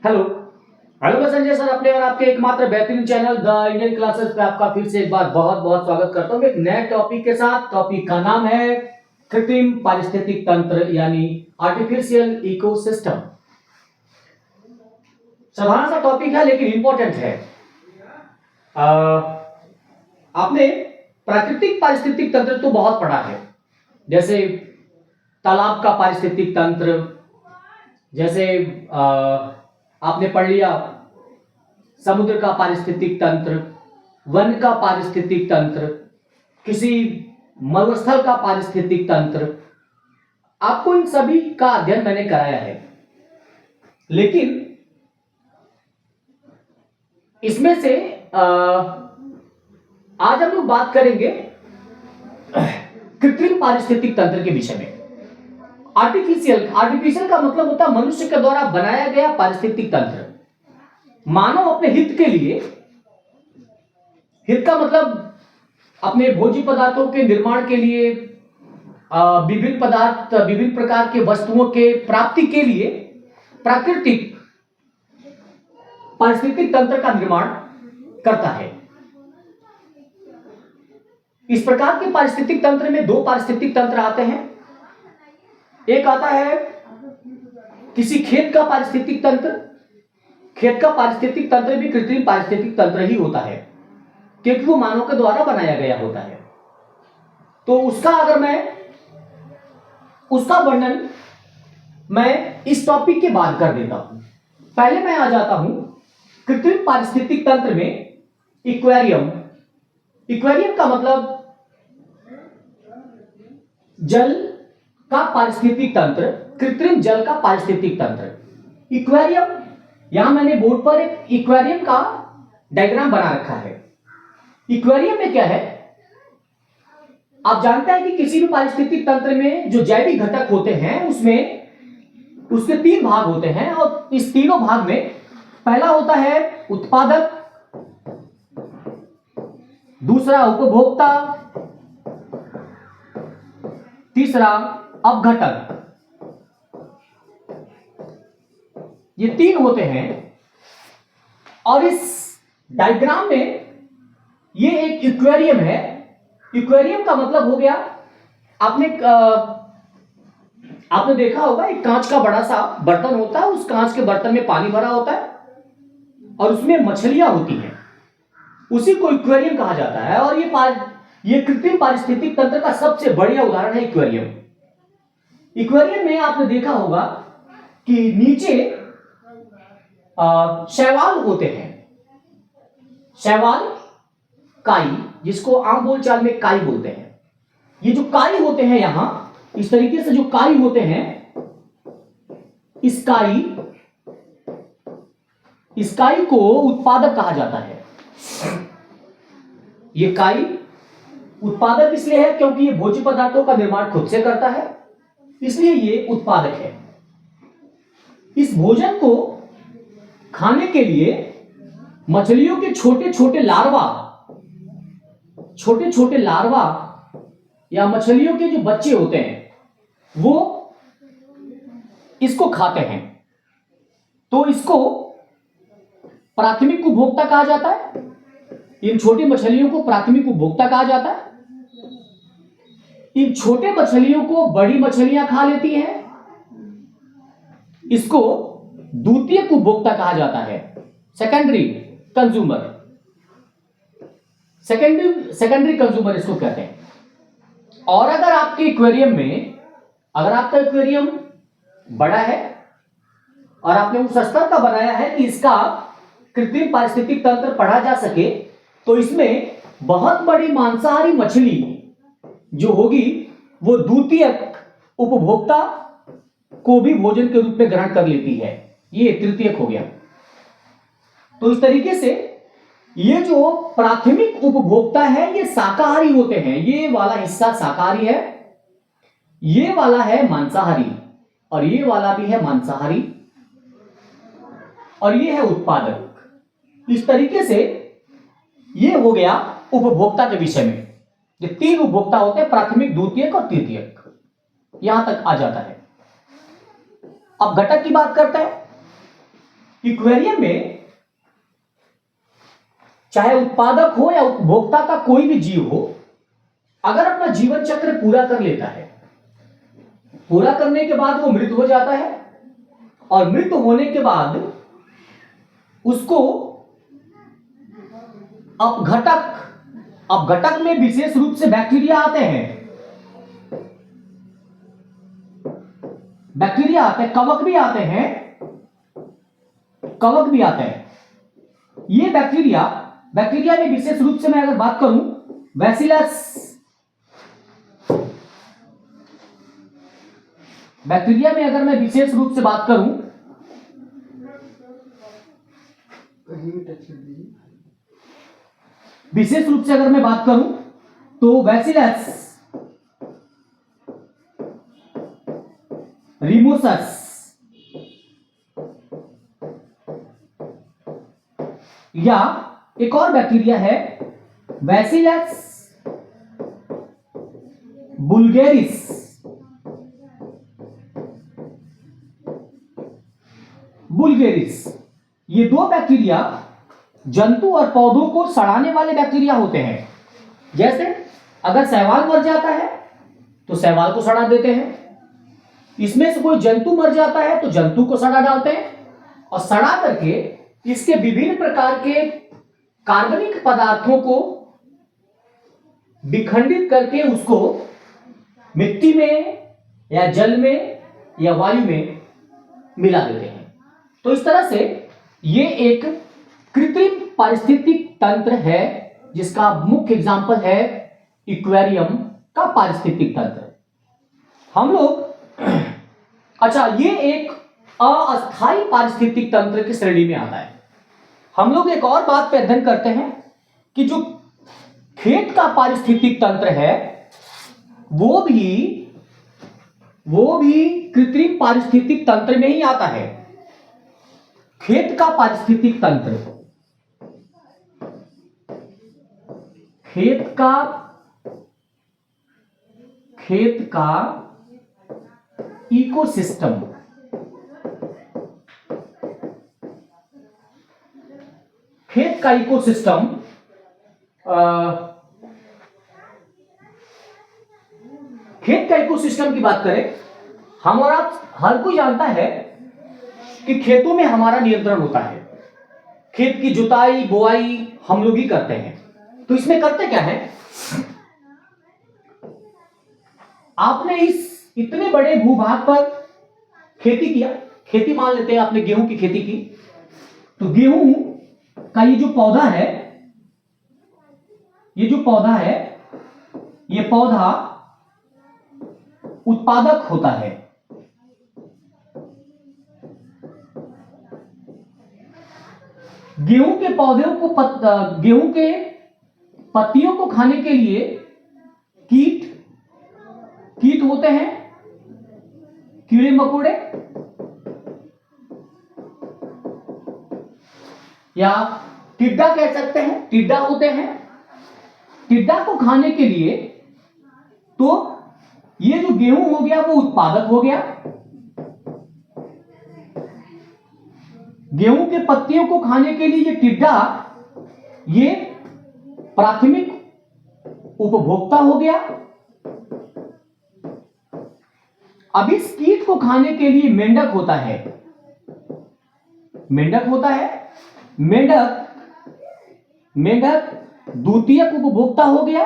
Hello. Hello, मैं Sanjay sir अपने और आपके एकमात्र बेहतरीन चैनल द इंडियन क्लासेस पे आपका फिर से एक बार बहुत बहुत स्वागत करता हूँ एक नए टॉपिक के साथ। टॉपिक का नाम है कृत्रिम पारिस्थितिक तंत्र यानी आर्टिफिशियल इकोसिस्टम। साधारण सा टॉपिक है लेकिन इंपॉर्टेंट है। आपने प्राकृतिक पारिस्थितिक तंत्र तो बहुत पढ़ा है, जैसे तालाब का पारिस्थितिक तंत्र, जैसे आपने पढ़ लिया समुद्र का पारिस्थितिक तंत्र, वन का पारिस्थितिक तंत्र, किसी मरुस्थल का पारिस्थितिक तंत्र। आपको इन सभी का अध्ययन मैंने कराया है, लेकिन इसमें से आज हम लोग बात करेंगे कृत्रिम पारिस्थितिक तंत्र के विषय में। आर्टिफिशियल का मतलब होता है मनुष्य के द्वारा बनाया गया पारिस्थितिक तंत्र। मानव अपने हित के लिए, हित का मतलब अपने भोज्य पदार्थों के निर्माण के लिए, विभिन्न प्रकार के वस्तुओं के प्राप्ति के लिए प्राकृतिक पारिस्थितिक तंत्र का निर्माण करता है। इस प्रकार के पारिस्थितिक तंत्र में दो पारिस्थितिक तंत्र आते हैं। एक आता है किसी खेत का पारिस्थितिक तंत्र। खेत का पारिस्थितिक तंत्र भी कृत्रिम पारिस्थितिक तंत्र ही होता है, क्योंकि वो मानव के द्वारा बनाया गया होता है। तो उसका वर्णन मैं इस टॉपिक के बाद कर देता हूं। पहले मैं आ जाता हूं कृत्रिम पारिस्थितिक तंत्र में इक्वेरियम। इक्वेरियम का मतलब जल का पारिस्थितिक तंत्र, कृत्रिम जल का पारिस्थितिक तंत्र। इक्वेरियम, यहां मैंने बोर्ड पर एक इक्वेरियम का डायग्राम बना रखा है। इक्वेरियम में क्या है, आप जानते हैं कि किसी भी पारिस्थितिक तंत्र में जो जैविक घटक होते हैं उसमें उसके तीन भाग होते हैं, और इस तीनों भाग में पहला होता है उत्पादक, दूसरा उपभोक्ता, तीसरा अपघटक। ये तीन होते हैं। और इस डायग्राम में ये एक एक्वेरियम है। एक्वेरियम का मतलब हो गया, आपने देखा होगा एक कांच का बड़ा सा बर्तन होता है, उस कांच के बर्तन में पानी भरा होता है और उसमें मछलियां होती हैं, उसी को एक्वेरियम कहा जाता है। और ये कृत्रिम पारिस्थितिक तंत्र का सबसे बढ़िया उदाहरण है एक्वेरियम। एक्वेरियम में आपने देखा होगा कि नीचे शैवाल होते हैं। शैवाल, काई, जिसको आम बोलचाल में काई बोलते हैं। ये जो काई होते हैं यहां इस तरीके से जो काई होते हैं, इस काई को उत्पादक कहा जाता है। ये काई उत्पादक इसलिए है क्योंकि ये भोज्य पदार्थों का निर्माण खुद से करता है, इसलिए ये उत्पादक है। इस भोजन को खाने के लिए मछलियों के छोटे छोटे लार्वा या मछलियों के जो बच्चे होते हैं वो इसको खाते हैं। तो इसको प्राथमिक उपभोक्ता कहा जाता है। इन छोटी मछलियों को प्राथमिक उपभोक्ता कहा जाता है। इन छोटे मछलियों को बड़ी मछलियां खा लेती हैं, इसको द्वितीयक उपभोक्ता कहा जाता है, सेकेंडरी कंज्यूमर। सेकेंडरी कंज्यूमर इसको कहते हैं। और अगर आपके एक्वेरियम में, अगर आपका एक्वेरियम बड़ा है और आपने उस स्तर का बनाया है कि इसका कृत्रिम पारिस्थितिक तंत्र पढ़ा जा सके, तो इसमें बहुत बड़ी मांसाहारी मछली जो होगी वो द्वितीयक उपभोक्ता को भी भोजन के रूप में ग्रहण कर लेती है। ये तृतीयक हो गया। तो इस तरीके से ये जो प्राथमिक उपभोक्ता है ये शाकाहारी होते हैं। ये वाला हिस्सा शाकाहारी है, ये वाला है मांसाहारी, और ये वाला भी है मांसाहारी, और ये है उत्पादक। इस तरीके से ये हो गया उपभोक्ता के विषय में। ये तीन उपभोक्ता होते हैं, प्राथमिक, द्वितीयक और तृतीयक, यहां तक आ जाता है। अब घटक की बात करते हैं। एक्वेरियम में चाहे उत्पादक हो या उपभोक्ता का कोई भी जीव हो, अगर अपना जीवन चक्र पूरा कर लेता है, पूरा करने के बाद वो मृत हो जाता है, और मृत होने के बाद उसको अपघटक में विशेष रूप से बैक्टीरिया आते हैं, कवक भी आते हैं, ये बैक्टीरिया में विशेष रूप से मैं अगर बात करूं, बैक्टीरिया में अगर मैं विशेष रूप से बात करूं, तो बैसिलस रिमोसस या एक और बैक्टीरिया है बैसिलस बुल्गेरिस, ये दो बैक्टीरिया जंतु और पौधों को सड़ाने वाले बैक्टीरिया होते हैं। जैसे अगर शैवाल मर जाता है तो शैवाल को सड़ा देते हैं, इसमें से कोई जंतु मर जाता है तो जंतु को सड़ा डालते हैं, और सड़ा करके इसके विभिन्न प्रकार के कार्बनिक पदार्थों को विखंडित करके उसको मिट्टी में या जल में या वायु में मिला देते हैं। तो इस तरह से ये एक कृत्रिम पारिस्थितिक तंत्र है, जिसका मुख्य एग्जाम्पल है एक्वेरियम का पारिस्थितिक तंत्र। हम लोग अच्छा, ये एक अस्थायी पारिस्थितिक तंत्र की श्रेणी में आता है। हम लोग एक और बात पे अध्ययन करते हैं कि जो खेत का पारिस्थितिक तंत्र है वो भी कृत्रिम पारिस्थितिक तंत्र में ही आता है। खेत का पारिस्थितिक तंत्र, खेत का इकोसिस्टम, खेत का इकोसिस्टम की बात करें, हम और आप हर कोई जानता है कि खेतों में हमारा नियंत्रण होता है। खेत की जुताई बुआई हम लोग ही करते हैं। तो इसमें करते क्या है, आपने इस इतने बड़े भूभाग पर खेती किया, खेती मान लेते हैं आपने गेहूं की खेती की, तो गेहूं का ये जो पौधा है, ये पौधा उत्पादक होता है। गेहूं के पौधों को गेहूं के पत्तियों को खाने के लिए कीट होते हैं, कीड़े मकोड़े, या टिड्डा कह सकते हैं, टिड्डा होते हैं। टिड्डा को खाने के लिए तो ये जो गेहूं हो गया वो उत्पादक हो गया, गेहूं के पत्तियों को खाने के लिए ये टिड्डा ये प्राथमिक उपभोक्ता हो गया। अब इस कीट को खाने के लिए मेंढक होता है, मेंढक द्वितीयक उपभोक्ता हो गया।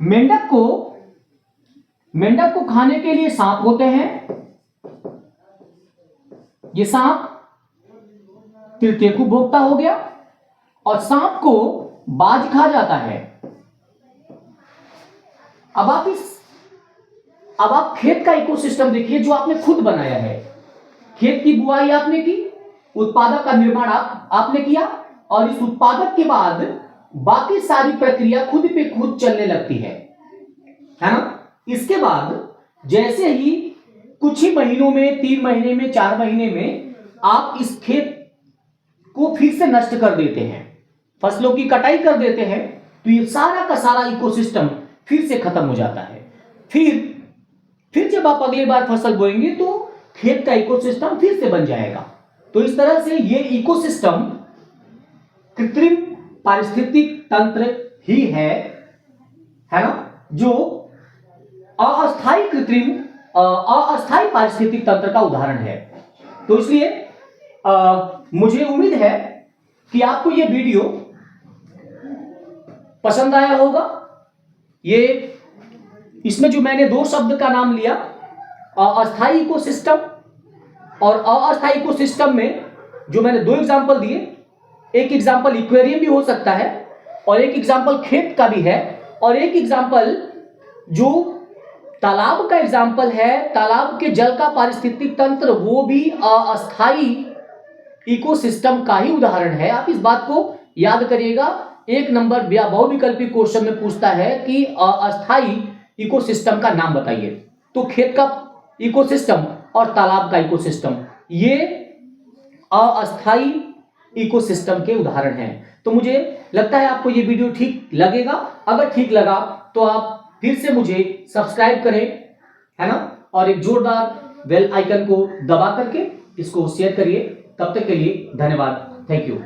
मेंढक को खाने के लिए सांप होते हैं, ये सांप तृतीयक उपभोक्ता हो गया, और सांप को बाज खा जाता है। अब आप खेत का इकोसिस्टम देखिए जो आपने खुद बनाया है। खेत की बुआई आपने की, उत्पादक का निर्माण आपने किया, और इस उत्पादक के बाद बाकी सारी प्रक्रिया खुद पे खुद चलने लगती है ना। इसके बाद जैसे ही कुछ ही महीनों में, 3 महीने में, 4 महीने में आप इस खेत को फिर से नष्ट कर देते हैं, फसलों की कटाई कर देते हैं, तो ये सारा का सारा इकोसिस्टम फिर से खत्म हो जाता है। फिर जब जब आप अगली बार फसल बोएंगे तो खेत का इकोसिस्टम फिर से बन जाएगा। तो इस तरह से ये इकोसिस्टम कृत्रिम पारिस्थितिक तंत्र ही है ना, जो अस्थायी पारिस्थितिक तंत्र का उदाहरण है। तो इसलिए मुझे उम्मीद है कि आपको ये वीडियो पसंद आया होगा। ये इसमें जो मैंने दो शब्द का नाम लिया, अस्थायी इकोसिस्टम और अस्थायी इकोसिस्टम में जो मैंने दो एग्जांपल दिए, एक एग्जांपल एक्वेरियम भी हो सकता है और एक एग्जांपल खेत का भी है, और एक एग्जांपल जो तालाब का एग्जांपल है, तालाब के जल का पारिस्थितिक तंत्र, वो भी अस्थायी इकोसिस्टम का ही उदाहरण है। आप इस बात को याद करिएगा। एक नंबर या बहुविकल्पी क्वेश्चन में पूछता है कि अस्थायी इकोसिस्टम का नाम बताइए, तो खेत का इकोसिस्टम और तालाब का इकोसिस्टम ये अस्थायी इकोसिस्टम के उदाहरण हैं। तो मुझे लगता है आपको ये वीडियो ठीक लगेगा। अगर ठीक लगा तो आप फिर से मुझे सब्सक्राइब करें, है ना, और एक जोरदार बेल आइकन को दबा करके इसको शेयर करिए। तब तक के लिए धन्यवाद। Thank you.